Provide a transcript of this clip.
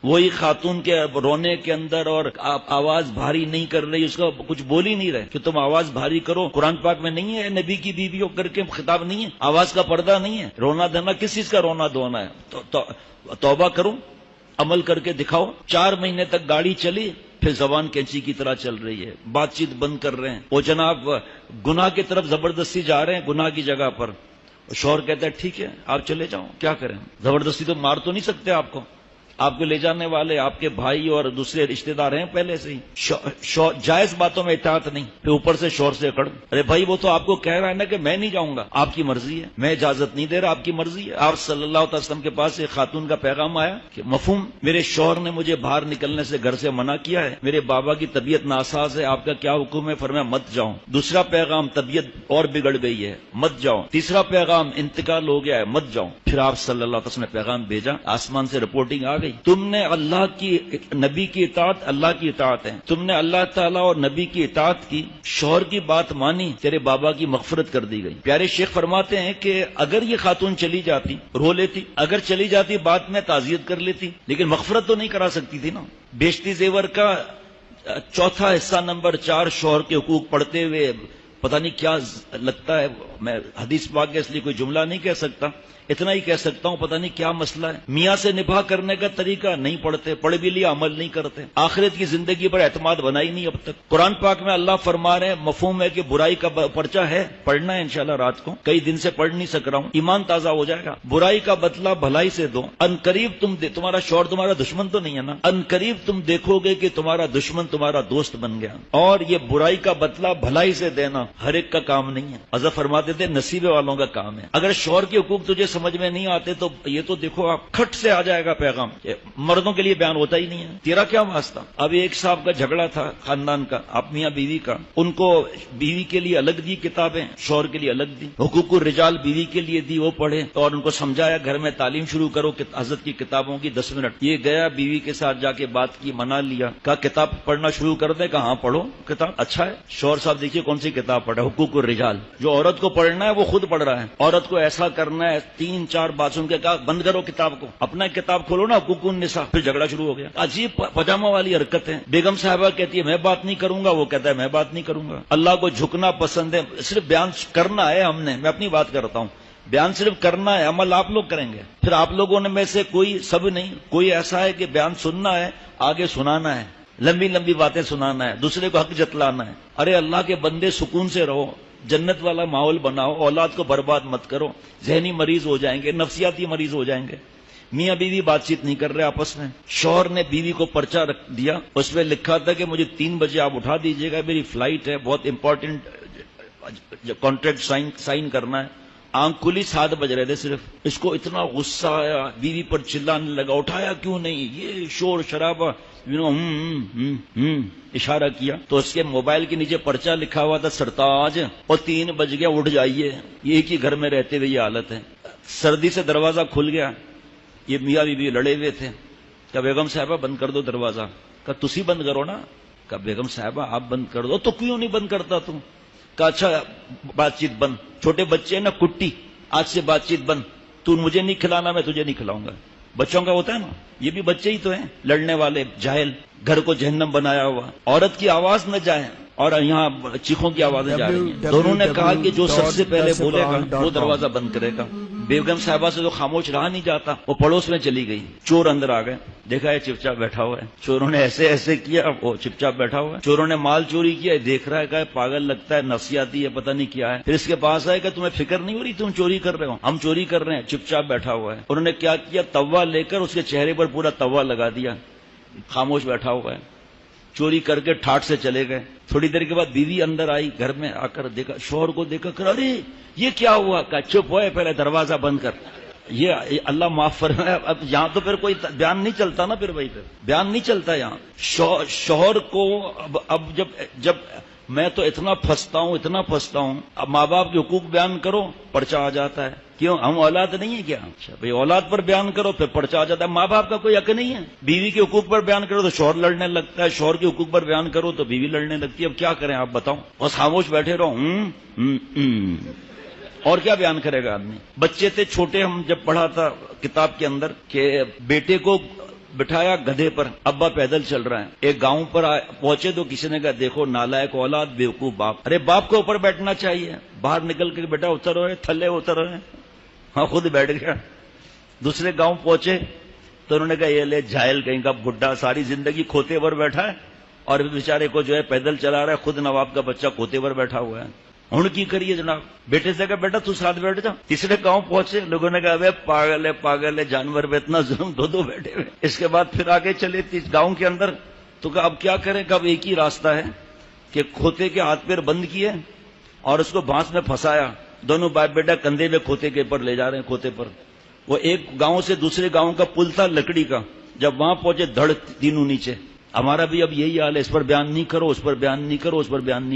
وہی خاتون کے رونے کے اندر اور آواز بھاری نہیں کر رہی، اس کا کچھ بول ہی نہیں رہے کہ تم آواز بھاری کرو. قرآن پاک میں نہیں ہے نبی کی بیویوں کر کے خطاب نہیں ہے، آواز کا پردہ نہیں ہے. رونا دھونا کس چیز کا رونا دھونا ہے؟ توبہ کرو، عمل کر کے دکھاؤ. 4 مہینے تک گاڑی چلی، پھر زبان کینچی کی طرح چل رہی ہے، بات چیت بند کر رہے ہیں. وہ جناب گناہ کی طرف زبردستی جا رہے ہیں، گناہ کی جگہ پر. شوہر کہتا ہے ٹھیک ہے آپ چلے جاؤ، کیا کریں، زبردستی تو مار تو نہیں سکتے آپ کو لے جانے والے آپ کے بھائی اور دوسرے رشتہ دار ہیں پہلے سے ہی. جائز باتوں میں اطاعت نہیں، پھر اوپر سے شوہر سے اکڑ. ارے بھائی وہ تو آپ کو کہہ رہا ہے نا کہ میں نہیں جاؤں گا، آپ کی مرضی ہے، میں اجازت نہیں دے رہا، آپ کی مرضی ہے. آپ صلی اللہ علیہ وسلم کے پاس ایک خاتون کا پیغام آیا کہ مفہوم میرے شوہر نے مجھے باہر نکلنے سے گھر سے منع کیا ہے، میرے بابا کی طبیعت ناساز ہے، آپ کا کیا حکم ہے؟ فرمایا مت جاؤ. دوسرا پیغام طبیعت اور بگڑ گئی ہے، مت جاؤ. تیسرا پیغام انتقال ہو گیا ہے، مت جاؤ. پھر آپ صلی اللہ علیہ وسلم نے پیغام بھیجا، آسمان سے رپورٹنگ آ گئی، تم نے اللہ کی نبی کی اطاعت اللہ کی اطاعت ہے، تم نے اللہ تعالیٰ اور نبی کی اطاعت کی، شوہر کی بات مانی، تیرے بابا کی مغفرت کر دی گئی. پیارے شیخ فرماتے ہیں کہ اگر یہ خاتون چلی جاتی رو لیتی، اگر چلی جاتی بعد میں تعزیت کر لیتی، لیکن مغفرت تو نہیں کرا سکتی تھی نا. بیشتی زیور کا چوتھا حصہ نمبر 4 شوہر کے حقوق پڑھتے ہوئے پتہ نہیں کیا لگتا ہے، میں حدیث پاک کے اس لیے کوئی جملہ نہیں کہہ سکتا، اتنا ہی کہہ سکتا ہوں پتہ نہیں کیا مسئلہ ہے. میاں سے نباہ کرنے کا طریقہ نہیں پڑھتے، پڑھ بھی لیا عمل نہیں کرتے، آخرت کی زندگی پر اعتماد بنائی نہیں اب تک. قرآن پاک میں اللہ فرما رہے ہیں، مفہوم ہے کہ برائی کا پرچہ ہے، پڑھنا ہے انشاءاللہ رات کو، کئی دن سے پڑھ نہیں سک رہا ہوں، ایمان تازہ ہو جائے گا. برائی کا بدلہ بھلائی سے دو، ان قریب تمہارا شوہر تمہارا دشمن تو نہیں ہے نا، ان قریب تم دیکھو گے کہ تمہارا دشمن تمہارا دوست بن گیا. اور یہ برائی کا بدلہ بھلائی سے دینا ہر ایک کا کام نہیں ہے. حضرت فرماتے تھے نصیبے والوں کا کام ہے. اگر شوہر کے حقوق تجھے سمجھ میں نہیں آتے تو یہ تو دیکھو آپ کھٹ سے آ جائے گا پیغام، مردوں کے لیے بیان ہوتا ہی نہیں ہے، تیرا کیا واسطہ. ابھی ایک صاحب کا جھگڑا تھا خاندان کا، آپ میاں بیوی کا، ان کو بیوی کے لیے الگ دی کتابیں، شوہر کے لیے الگ دی. حقوق الرجال بیوی کے لیے دی، وہ پڑھے اور ان کو سمجھایا گھر میں تعلیم شروع کرو حضرت کی کتابوں کی 10 منٹ. یہ گیا بیوی کے ساتھ جا کے بات کی، منا لیا، کہا کتاب پڑھنا شروع کر دے، کہا ہاں پڑھو کتاب، اچھا ہے. شوہر صاحب دیکھیے کون سی کتاب پڑھا، حقوق الرجال. جو عورت کو پڑھنا ہے وہ خود پڑھ رہا ہے، عورت کو ایسا کرنا ہے 3-4 بات سن کے کہا بند کرو کتاب کو، اپنا کتاب کھولو نا حقوق النساء. پھر جھگڑا شروع ہو گیا. عجیب پجامہ والی حرکت ہے. بیگم صاحبہ کہتی ہے میں بات نہیں کروں گا، وہ کہتا ہے میں بات نہیں کروں گا. اللہ کو جھکنا پسند ہے، صرف بیان کرنا ہے ہم نے، میں اپنی بات کرتا ہوں، بیان صرف کرنا ہے، عمل آپ لوگ کریں گے. پھر آپ لوگوں نے میں سے کوئی، سب نہیں، کوئی ایسا ہے کہ بیان سننا ہے، آگے سنانا ہے، لمبی لمبی باتیں سنانا ہے، دوسرے کو حق جتلانا ہے. ارے اللہ کے بندے سکون سے رہو، جنت والا ماحول بناؤ، اولاد کو برباد مت کرو، ذہنی مریض ہو جائیں گے، نفسیاتی مریض ہو جائیں گے. میاں بیوی بات چیت نہیں کر رہے آپس میں. شوہر نے بیوی کو پرچہ رکھ دیا، اس میں لکھا تھا کہ مجھے 3 بجے آپ اٹھا دیجیے گا، میری فلائٹ ہے، بہت امپورٹنٹ کانٹریکٹ سائن کرنا ہے. آنکھ کھلی 7 بج رہے تھے صرف. اس کو اتنا غصہ آیا، بیوی پر چلانے لگا، اٹھایا کیوں نہیں، یہ شور شرابہ، اشارہ کیا تو اس کے موبائل کے نیچے پرچہ لکھا ہوا تھا سرتاج، اور 3 بج گیا اٹھ جائیے. یہ ایک ہی گھر میں رہتے ہوئے یہ حالت ہے. سردی سے دروازہ کھل گیا، یہ میاں بیوی لڑے ہوئے تھے. کہا بیگم صاحبہ بند کر دو دروازہ. کہا تسی بند کرو نا. کہا بیگم صاحبہ آپ بند کر دو. تو کیوں نہیں بند کرتا تم؟ کہا اچھا بات چیت بند، چھوٹے بچے ہیں نا کٹی، آج سے بات چیت بند، تو مجھے نہیں کھلانا میں تجھے نہیں کھلاؤں گا. بچوں کا ہوتا ہے نا، یہ بھی بچے ہی تو ہیں، لڑنے والے جاہل، گھر کو جہنم بنایا ہوا. عورت کی آواز نہ جائے اور یہاں چیخوں کی آوازیں جا رہی ہیں. دونوں نے کہا کہ جو سب سے پہلے بولے گا وہ دروازہ بند کرے گا. بیگم صاحبہ سے تو خاموش رہا نہیں جاتا، وہ پڑوس میں چلی گئی. چور اندر آ گئے، دیکھا ہے چپ چاپ بیٹھا ہوا ہے. چوروں نے ایسے ایسے کیا، وہ چپ چاپ بیٹھا ہوا ہے. چوروں نے مال چوری کیا، دیکھ رہا ہے، کہا پاگل لگتا ہے، نفسیاتی ہے، پتہ نہیں کیا ہے. پھر اس کے پاس آئے کہ تمہیں فکر نہیں ہو رہی تم چوری کر رہے ہو؟ ہم چوری کر رہے ہیں. چپ چاپ بیٹھا ہوا ہے. انہوں نے کیا کیا، توا لے کر اس کے چہرے پر پورا توا لگا دیا، خاموش بیٹھا ہوا ہے. چوری کر کے ٹھاٹ سے چلے گئے. تھوڑی دیر کے بعد بیوی اندر آئی، گھر میں آ کر دیکھا، شوہر کو دیکھا کر ارے یہ کیا ہوا. کہا چپ ہوئے، پہلے دروازہ بند کر. یہ اللہ معاف فرمائے. اب یہاں تو پھر کوئی بیان نہیں چلتا نا، پھر وہی پہ بیان نہیں چلتا یہاں. شوہر کو اب جب میں تو اتنا پھنستا ہوں. اب ماں باپ کے حقوق بیان کرو پرچہ آ جاتا ہے. کیوں ہم اولاد نہیں ہے کیا؟ بھئی اولاد پر بیان کرو پھر پرچہ آ جاتا ہے. ماں باپ کا کوئی حق نہیں ہے. بیوی کے حقوق پر بیان کرو تو شوہر لڑنے لگتا ہے، شوہر کے حقوق پر بیان کرو تو بیوی لڑنے لگتی ہے. اب کیا کریں آپ بتاؤ؟ بس خاموش بیٹھے رہو. اور کیا بیان کرے گا آدمی؟ بچے تھے چھوٹے، ہم جب پڑھا تھا کتاب کے اندر کہ بیٹے کو بٹھایا گدھے پر، ابا پیدل چل رہا ہے، ایک گاؤں پر پہنچے تو کسی نے کہا دیکھو نالائق اولاد بیوقوف باپ، ارے باپ کو اوپر بیٹھنا چاہیے، باہر نکل کے بیٹا اتر ہوئے تھلے اتر ہوئے، ہاں خود بیٹھ گیا۔ دوسرے گاؤں پہنچے تو انہوں نے کہا یہ لے جاہل کہیں کا بڈھا ساری زندگی کھوتے پر بیٹھا ہے اور بیچارے کو جو ہے پیدل چلا رہا ہے، خود نواب کا بچہ کھوتے پر بیٹھا ہوا ہے، ہن کی کریے جناب؟ بیٹے سے کہا بیٹا تو ساتھ بیٹھ جا۔ تیسرے گاؤں پہنچے، لوگوں نے کہا پاگل ہے جانور پہ اتنا ظلم، دو بیٹھے ہوئے۔ اس کے بعد پھر آگے چلے گاؤں کے اندر تو کہا اب کیا کریں؟ کہ اب ایک ہی راستہ ہے کہ کھوتے کے ہاتھ پیر بند کیے اور اس کو بانس میں پھنسایا، دونوں باپ بیٹا کندھے میں کھوتے کے اوپر لے جا رہے ہیں، کھوتے پر۔ وہ ایک گاؤں سے دوسرے گاؤں کا پل تھا لکڑی کا، جب وہاں پہنچے دھڑ تینوں نیچے۔ ہمارا بھی اب یہی حال ہے، اس پر بیان نہیں کرو، اس پر بیان نہیں کرو، اس پر بیان نہیں